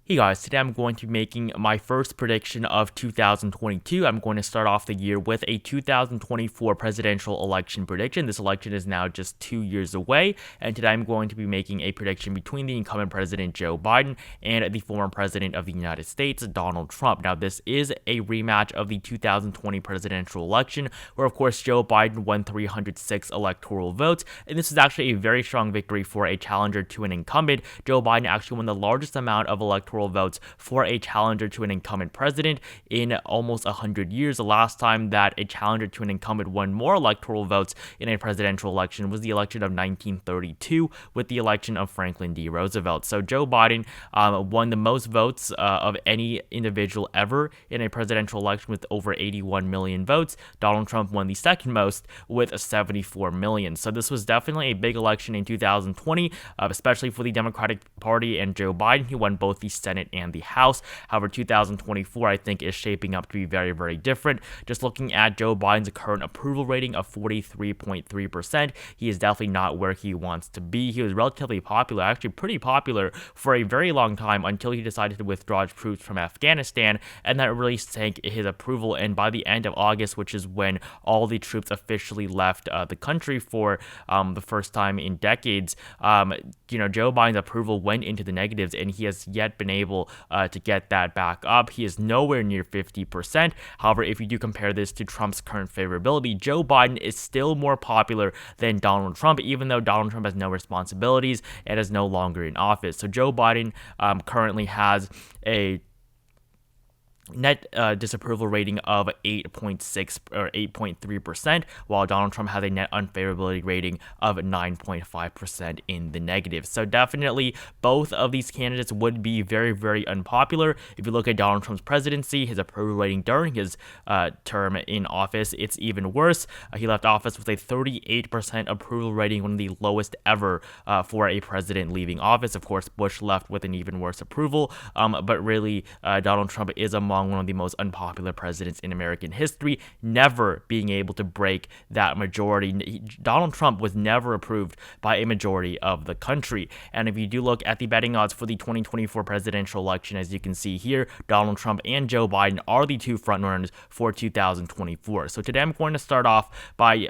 Hey guys, today I'm going to be making my first prediction of 2022. I'm going to start off the year with a 2024 presidential election prediction. This election is now just 2 years away, and today I'm going to be making a prediction between the incumbent president Joe Biden and the former president of the United States, Donald Trump. Now, this is a rematch of the 2020 presidential election, where of course Joe Biden won 306 electoral votes, and this is actually a very strong victory for a challenger to an incumbent. Joe Biden actually won the largest amount of electoral votes for a challenger to an incumbent president in almost 100 years. The last time that a challenger to an incumbent won more electoral votes in a presidential election was the election of 1932 with the election of Franklin D. Roosevelt. So Joe Biden won the most votes of any individual ever in a presidential election with over 81 million votes. Donald Trump won the second most with 74 million. So this was definitely a big election in 2020, especially for the Democratic Party and Joe Biden. He won both the Senate and the House. However, 2024, I think, is shaping up to be very, very different. Just looking at Joe Biden's current approval rating of 43.3%, he is definitely not where he wants to be. He was relatively popular, actually pretty popular for a very long time until he decided to withdraw troops from Afghanistan, and that really sank his approval. And by the end of August, which is when all the troops officially left the country for the first time in decades, Joe Biden's approval went into the negatives, and he has yet been able to get that back up. He is nowhere near 50%. However, if you do compare this to Trump's current favorability, Joe Biden is still more popular than Donald Trump, even though Donald Trump has no responsibilities and is no longer in office. So Joe Biden currently has a net disapproval rating of 8.6 or 8.3%, while Donald Trump has a net unfavorability rating of 9.5% in the negative. So definitely both of these candidates would be very, very unpopular. If you look at Donald Trump's presidency, his approval rating during his term in office, it's even worse. He left office with a 38% approval rating, one of the lowest ever for a president leaving office. Of course, Bush left with an even worse approval, but really Donald Trump is among one of the most unpopular presidents in American history, never being able to break that majority. Donald Trump was never approved by a majority of the country. And if you do look at the betting odds for the 2024 presidential election, as you can see here, Donald Trump and Joe Biden are the two frontrunners for 2024. So today I'm going to start off by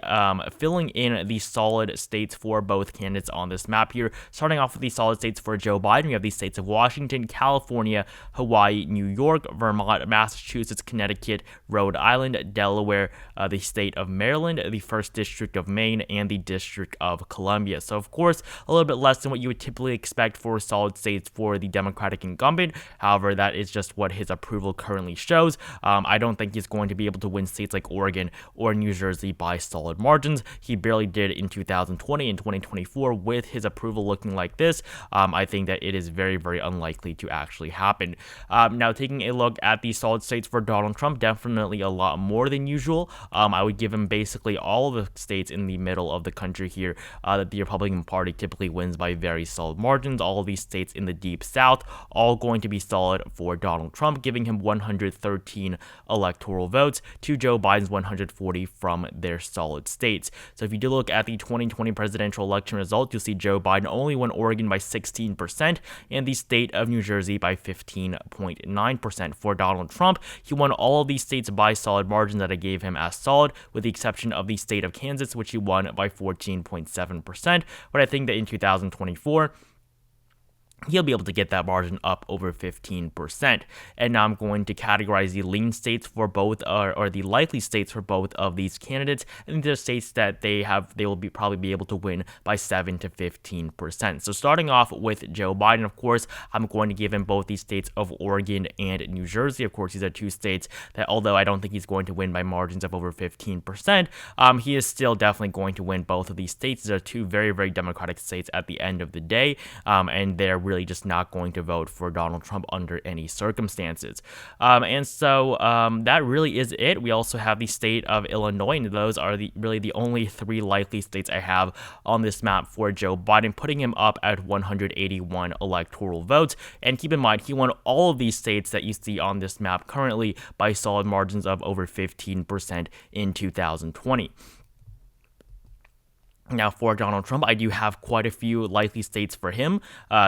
filling in the solid states for both candidates on this map here. Starting off with the solid states for Joe Biden, we have the states of Washington, California, Hawaii, New York, Vermont, Massachusetts, Connecticut, Rhode Island, Delaware, the state of Maryland, the 1st District of Maine, and the District of Columbia. So, of course, a little bit less than what you would typically expect for solid states for the Democratic incumbent. However, that is just what his approval currently shows. I don't think he's going to be able to win states like Oregon or New Jersey by solid margins. He barely did in 2020 and 2024 with his approval looking like this. I think that it is very, very unlikely to actually happen. Now, taking a look at the solid states for Donald Trump, definitely a lot more than usual. I would give him basically all of the states in the middle of the country here that the Republican Party typically wins by very solid margins. All of these states in the deep south, all going to be solid for Donald Trump, giving him 113 electoral votes to Joe Biden's 140 from their solid states. So if you do look at the 2020 presidential election results, you'll see Joe Biden only won Oregon by 16% and the state of New Jersey by 15.9%. For Donald Trump, he won all of these states by solid margins that I gave him as solid, with the exception of the state of Kansas, which he won by 14.7%. But I think that in 2024, he'll be able to get that margin up over 15%. And now I'm going to categorize the lean states for both, or the likely states for both of these candidates. And these are states that they will probably be able to win by 7 to 15%. So starting off with Joe Biden, of course, I'm going to give him both the states of Oregon and New Jersey. Of course, these are two states that, although I don't think he's going to win by margins of over 15%, he is still definitely going to win both of these states. These are two very, very Democratic states at the end of the day, and they're really just not going to vote for Donald Trump under any circumstances. And so that really is it. We also have the state of Illinois, and those are really the only three likely states I have on this map for Joe Biden, putting him up at 181 electoral votes. And keep in mind, he won all of these states that you see on this map currently by solid margins of over 15% in 2020. Now, for Donald Trump, I do have quite a few likely states for him.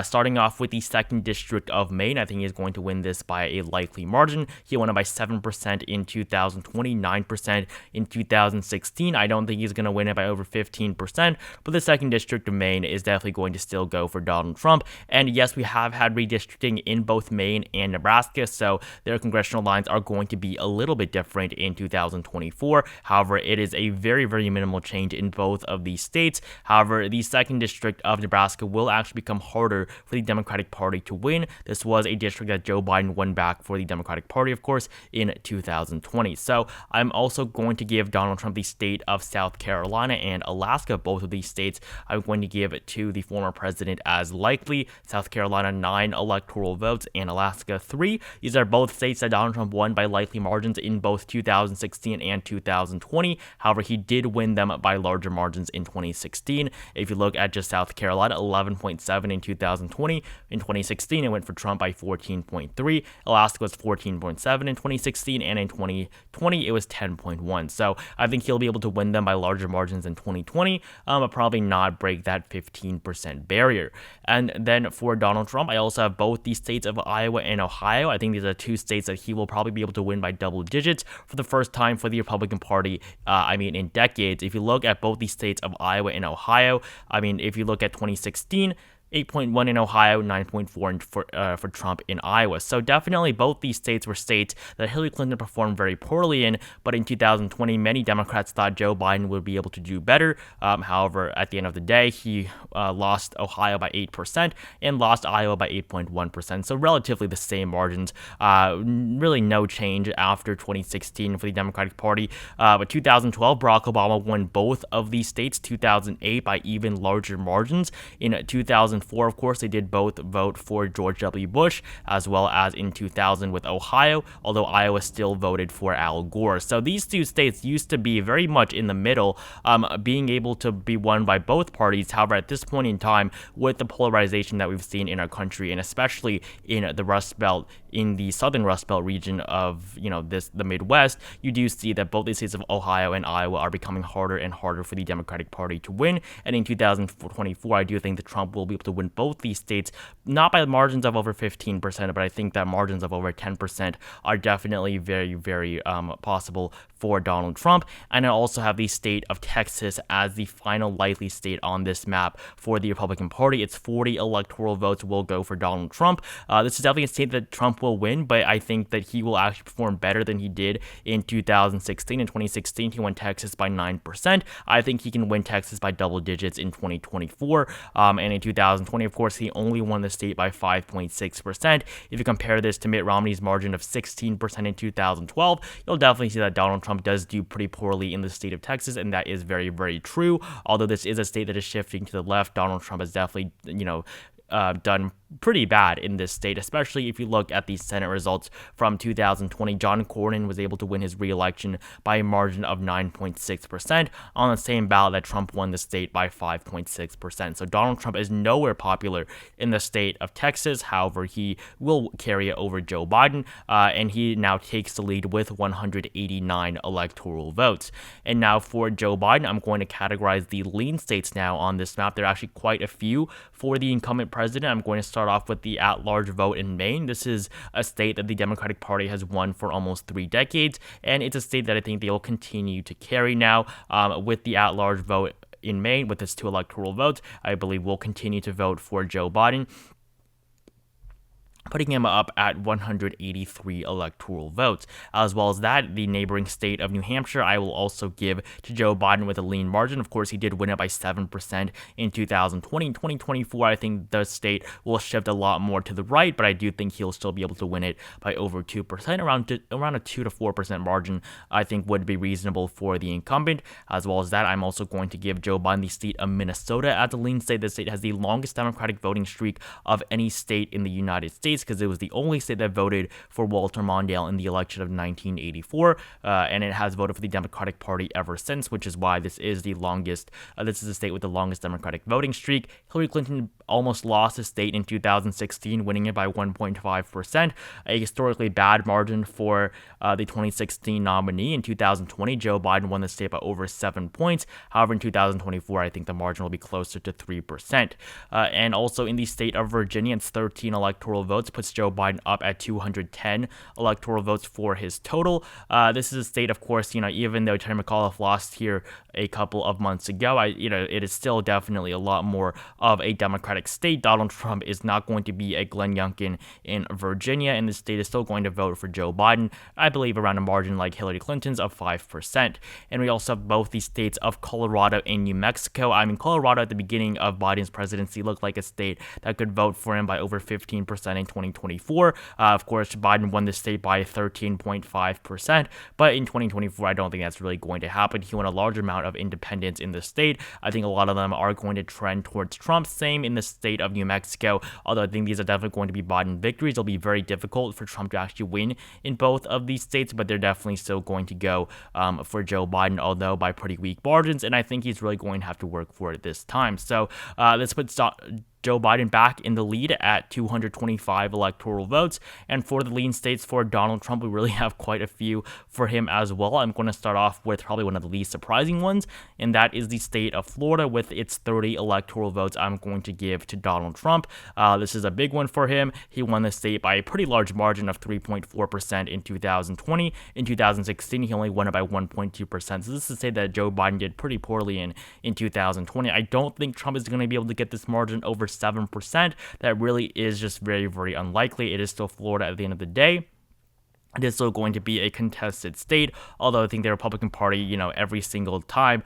Starting off with the 2nd District of Maine, I think he's going to win this by a likely margin. He won it by 7% in 2020, 9% in 2016. I don't think he's going to win it by over 15%, but the 2nd District of Maine is definitely going to still go for Donald Trump. And yes, we have had redistricting in both Maine and Nebraska, so their congressional lines are going to be a little bit different in 2024. However, it is a very, very minimal change in both of these states. However, the 2nd District of Nebraska will actually become harder for the Democratic Party to win. This was a district that Joe Biden won back for the Democratic Party, of course, in 2020. So I'm also going to give Donald Trump the state of South Carolina and Alaska. Both of these states I'm going to give to the former president as likely. South Carolina, 9 electoral votes, and Alaska, 3. These are both states that Donald Trump won by likely margins in both 2016 and 2020. However, he did win them by larger margins in 2016. If you look at just South Carolina, 11.7 in 2020. In 2016, it went for Trump by 14.3. Alaska was 14.7 in 2016, and in 2020, it was 10.1. So I think he'll be able to win them by larger margins in 2020, but probably not break that 15% barrier. And then for Donald Trump, I also have both the states of Iowa and Ohio. I think these are 2 states that he will probably be able to win by double digits for the first time for the Republican Party, in decades. If you look at both these states of Iowa and Ohio, if you look at 2016, 8.1 in Ohio, 9.4 for Trump in Iowa. So definitely both these states were states that Hillary Clinton performed very poorly in, but in 2020, many Democrats thought Joe Biden would be able to do better. However, at the end of the day, he lost Ohio by 8% and lost Iowa by 8.1%. So relatively the same margins. Really no change after 2016 for the Democratic Party. But 2012, Barack Obama won both of these states, 2008 by even larger margins. In 2004, of course, they did both vote for George W. Bush, as well as in 2000 with Ohio, although Iowa still voted for Al Gore. So these 2 states used to be very much in the middle, being able to be won by both parties. However, at this point in time, with the polarization that we've seen in our country, and especially in the Rust Belt, in the southern Rust Belt region of the Midwest, you do see that both the states of Ohio and Iowa are becoming harder and harder for the Democratic Party to win. And in 2024, I do think that Trump will be able to win both these states, not by margins of over 15%, but I think that margins of over 10% are definitely very, very possible for Donald Trump. And I also have the state of Texas as the final likely state on this map for the Republican Party. It's 40 electoral votes will go for Donald Trump. This is definitely a state that Trump will win, but I think that he will actually perform better than he did in 2016. In 2016, he won Texas by 9%. I think he can win Texas by double digits in 2024. And in 2020, of course, he only won the state by 5.6%. If you compare this to Mitt Romney's margin of 16% in 2012, you'll definitely see that Donald Trump does do pretty poorly in the state of Texas, and that is very, very true. Although this is a state that is shifting to the left, Donald Trump has definitely, done pretty bad in this state, especially if you look at the Senate results from 2020. John Cornyn was able to win his re-election by a margin of 9.6% on the same ballot that Trump won the state by 5.6%. So Donald Trump is nowhere popular in the state of Texas. However, he will carry it over Joe Biden, and he now takes the lead with 189 electoral votes. And now for Joe Biden, I'm going to categorize the lean states now on this map. There are actually quite a few for the incumbent president. I'm going to start off with the at-large vote in Maine. This is a state that the Democratic Party has won for almost 3 decades, and it's a state that I think they will continue to carry now. With the at-large vote in Maine, with its 2 electoral votes, I believe will continue to vote for Joe Biden, putting him up at 183 electoral votes. As well as that, the neighboring state of New Hampshire, I will also give to Joe Biden with a lean margin. Of course, he did win it by 7% in 2020. In 2024, I think the state will shift a lot more to the right, but I do think he'll still be able to win it by over 2%, around a 2 to 4% margin, I think would be reasonable for the incumbent. As well as that, I'm also going to give Joe Biden the state of Minnesota as a lean state. The state has the longest Democratic voting streak of any state in the United States, because it was the only state that voted for Walter Mondale in the election of 1984, and it has voted for the Democratic Party ever since, which is why this is the longest. This is the state with the longest Democratic voting streak. Hillary Clinton almost lost the state in 2016, winning it by 1.5%, a historically bad margin for the 2016 nominee. In 2020, Joe Biden won the state by over 7 points. However, in 2024, I think the margin will be closer to 3%. And also in the state of Virginia, it's 13 electoral votes, puts Joe Biden up at 210 electoral votes for his total. This is a state, of course, even though Terry McAuliffe lost here a couple of months ago, it is still definitely a lot more of a Democratic state. Donald Trump is not going to be a Glenn Youngkin in Virginia, and the state is still going to vote for Joe Biden, I believe around a margin like Hillary Clinton's of 5%. And we also have both the states of Colorado and New Mexico. Colorado at the beginning of Biden's presidency looked like a state that could vote for him by over 15% in 2024. Of course, Biden won the state by 13.5%, but in 2024, I don't think that's really going to happen. He won a large amount of independents in the state. I think a lot of them are going to trend towards Trump. Same in the state of New Mexico, although I think these are definitely going to be Biden victories. It'll be very difficult for Trump to actually win in both of these states, but they're definitely still going to go for Joe Biden, although by pretty weak margins, and I think he's really going to have to work for it this time. So let's put Joe Biden back in the lead at 225 electoral votes. And for the lean states for Donald Trump, we really have quite a few for him as well. I'm going to start off with probably one of the least surprising ones, and that is the state of Florida with its 30 electoral votes I'm going to give to Donald Trump. This is a big one for him. He won the state by a pretty large margin of 3.4% in 2020. In 2016, he only won it by 1.2%. So this is to say that Joe Biden did pretty poorly in 2020. I don't think Trump is going to be able to get this margin over 7%. That really is just very, very unlikely. It is still Florida at the end of the day. It is still going to be a contested state, although I think the Republican Party, every single time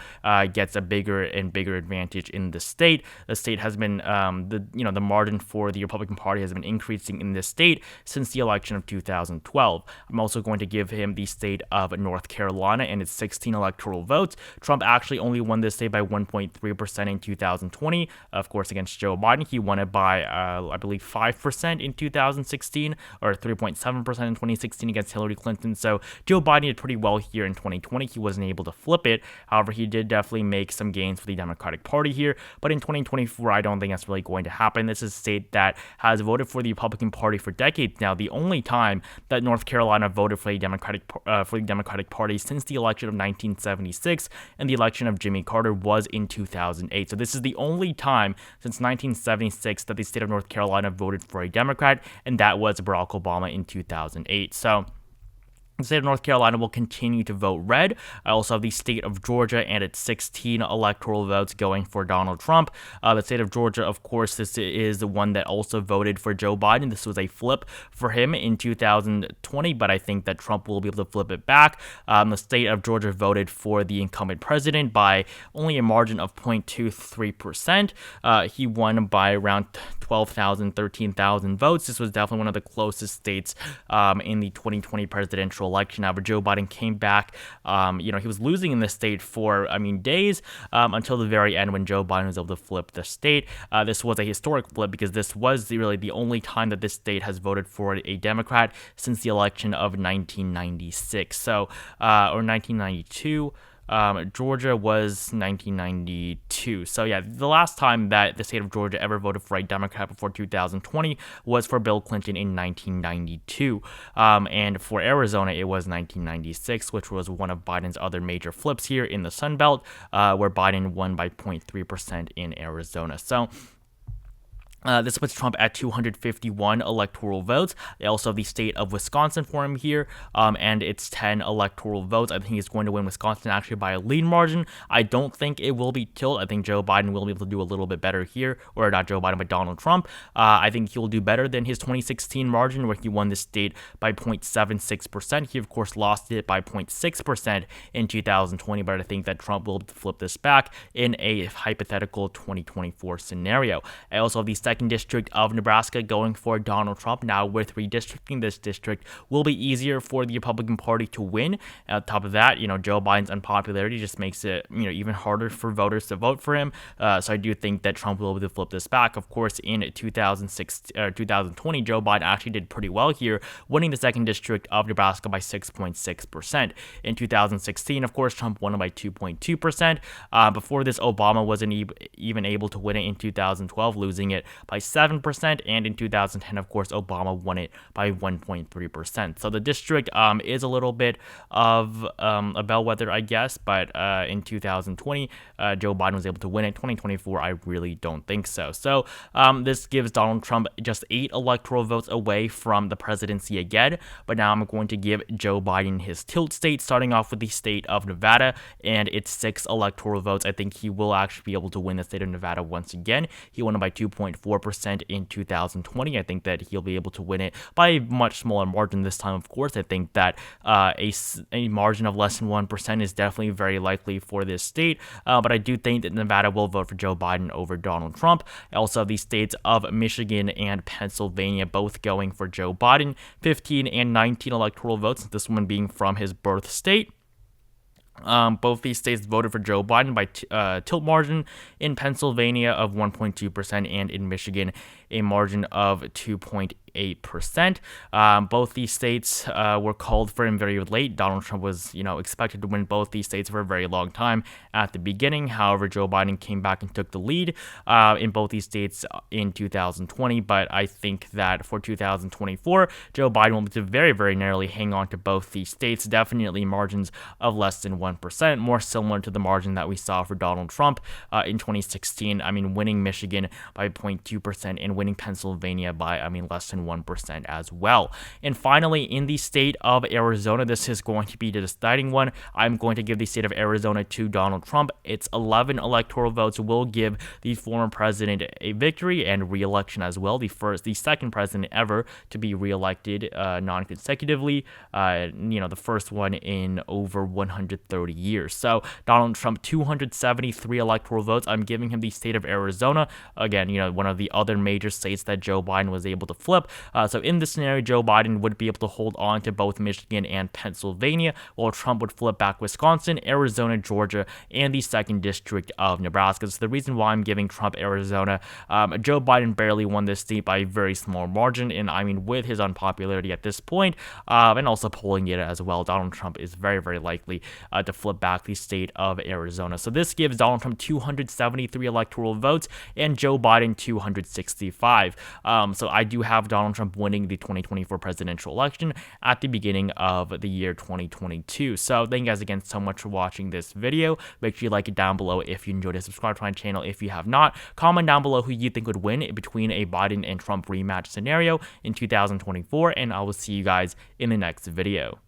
gets a bigger and bigger advantage in the state. The state has been, the margin for the Republican Party has been increasing in this state since the election of 2012. I'm also going to give him the state of North Carolina and its 16 electoral votes. Trump actually only won this state by 1.3% in 2020, of course, against Joe Biden. He won it by, I believe, 5% in 2016, or 3.7% in 2016 against Hillary Clinton. So Joe Biden did pretty well here in 2020. He wasn't able to flip it. However, he did definitely make some gains for the Democratic Party here. But in 2024, I don't think that's really going to happen. This is a state that has voted for the Republican Party for decades now. The only time that North Carolina voted for the Democratic Party since the election of 1976 and the election of Jimmy Carter was in 2008. So this is the only time since 1976 that the state of North Carolina voted for a Democrat, and that was Barack Obama in 2008. So the state of North Carolina will continue to vote red. I also have the state of Georgia and its 16 electoral votes going for Donald Trump. The state of Georgia, of course, this is the one that also voted for Joe Biden. This was a flip for him in 2020, but I think that Trump will be able to flip it back. The state of Georgia voted for the incumbent president by only a margin of 0.23%. He won by around 12,000, 13,000 votes. This was definitely one of the closest states in the 2020 presidential election. However, Joe Biden came back. He was losing in the state for, days until the very end when Joe Biden was able to flip the state. This was a historic flip because this was really the only time that this state has voted for a Democrat since the election of 1996. Or 1992. Georgia was 1992. So yeah, the last time that the state of Georgia ever voted for a Democrat before 2020 was for Bill Clinton in 1992. And for Arizona, it was 1996, which was one of Biden's other major flips here in the Sun Belt, where Biden won by 0.3% in Arizona. So this puts Trump at 251 electoral votes. They also have the state of Wisconsin for him here, and it's 10 electoral votes. I think he's going to win Wisconsin actually by a lead margin. I don't think it will be tilt. I think Joe Biden will be able to do a little bit better here, or not Joe Biden, but Donald Trump. I think he will do better than his 2016 margin where he won the state by 0.76%. He, of course, lost it by 0.6% in 2020, but I think that Trump will flip this back in a hypothetical 2024 scenario. I also have the second 2nd District of Nebraska, going for Donald Trump. Now, with redistricting, this district will be easier for the Republican Party to win. On top of that, Joe Biden's unpopularity just makes it, even harder for voters to vote for him. So I do think that Trump will be able to flip this back. Of course, in 2020, Joe Biden actually did pretty well here, winning the 2nd District of Nebraska by 6.6%. In 2016, of course, Trump won it by 2.2%. Before this, Obama wasn't even able to win it in 2012, losing it by 7%. And in 2010, of course, Obama won it by 1.3%. So the district is a little bit of a bellwether, I guess, but in 2020, Joe Biden was able to win it. 2024, I really don't think so. So this gives Donald Trump just 8 electoral votes away from the presidency again. But now I'm going to give Joe Biden his tilt state, starting off with the state of Nevada, and it's 6 electoral votes. I think he will actually be able to win the state of Nevada once again. He won it by 2.4% in 2020. I think that he'll be able to win it by a much smaller margin this time, of course. I think that a margin of less than 1% is definitely very likely for this state, but I do think that Nevada will vote for Joe Biden over Donald Trump. Also, the states of Michigan and Pennsylvania both going for Joe Biden, 15 and 19 electoral votes, this one being from his birth state. Both these states voted for Joe Biden by tilt margin. In Pennsylvania of 1.2% and in Michigan a margin of 2.8%. Both these states were called for him very late. Donald Trump was, expected to win both these states for a very long time at the beginning. However, Joe Biden came back and took the lead in both these states in 2020. But I think that for 2024, Joe Biden will be to very, very narrowly hang on to both these states. Definitely margins of less than 1%, more similar to the margin that we saw for Donald Trump in 2016. Winning Michigan by 0.2% and winning Pennsylvania by, less than 1% as well. And finally, in the state of Arizona, this is going to be the deciding one. I'm going to give the state of Arizona to Donald Trump. Its 11 electoral votes will give the former president a victory and re-election as well. The second president ever to be re-elected non-consecutively. The first one in over 130 years. So Donald Trump, 273 electoral votes. I'm giving him the state of Arizona. Again, one of the other major states that Joe Biden was able to flip. So in this scenario, Joe Biden would be able to hold on to both Michigan and Pennsylvania, while Trump would flip back Wisconsin, Arizona, Georgia, and the 2nd District of Nebraska. So the reason why I'm giving Trump Arizona, Joe Biden barely won this state by a very small margin, and with his unpopularity at this point, and also polling data as well, Donald Trump is very, very likely to flip back the state of Arizona. So this gives Donald Trump 273 electoral votes and Joe Biden 265. So I do have Donald Trump winning the 2024 presidential election at the beginning of the year 2022. So thank you guys again so much for watching this video. Make sure you like it down below if you enjoyed it. Subscribe to my channel if you have not. Comment down below who you think would win between a Biden and Trump rematch scenario in 2024, and I will see you guys in the next video.